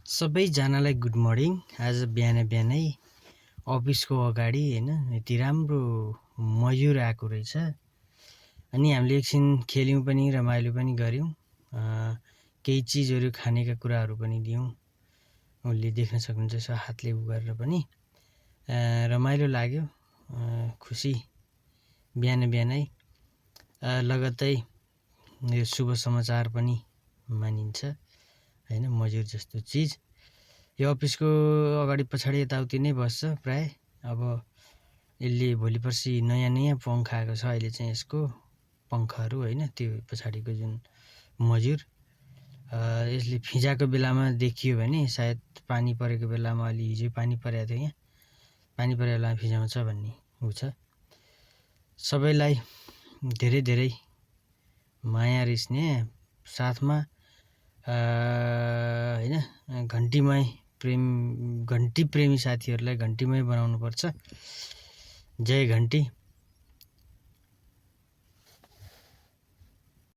सबैजनालाई good morning. आज बिहानै अफिसको अगाडि हैन यति राम्रो मयूर आएको रहेछ। अनि हामीले एकछिन खेल्यौँ पनि, रमाइलो पनि गऱ्यौँ। केही चिजहरू खानेका कुराहरू पनि दियौँ। उसले देख्न सक्नुहुन्छ यसो हातले उ गरेर पनि रमाइलो लाग्यो। खुसी बिहानै लगत्तै यो शुभ समाचार पनि मानिन्छ हैन। मजुर जस्तो चिज यो अफिसको अगाडि पछाडि यताउति नै बस्छ प्राय। अब यसले भोलि पर्सि नयाँ पङ्ख आएको छ अहिले चाहिँ यसको पङ्खहरू हैन, त्यो पछाडिको जुन मजुर यसले फिजाको बेलामा देखियो भने सायद पानी परेको बेलामा, अलि हिजो पानी परेको थियो यहाँ, पानी परेको बेलामा फिजाउँछ भन्ने उ छ। सबैलाई धेरै माया र स्नेह साथमा हैन। घन्टी प्रेमी साथीहरूलाई घन्टीमय बनाउनुपर्छ। जय घन्टी।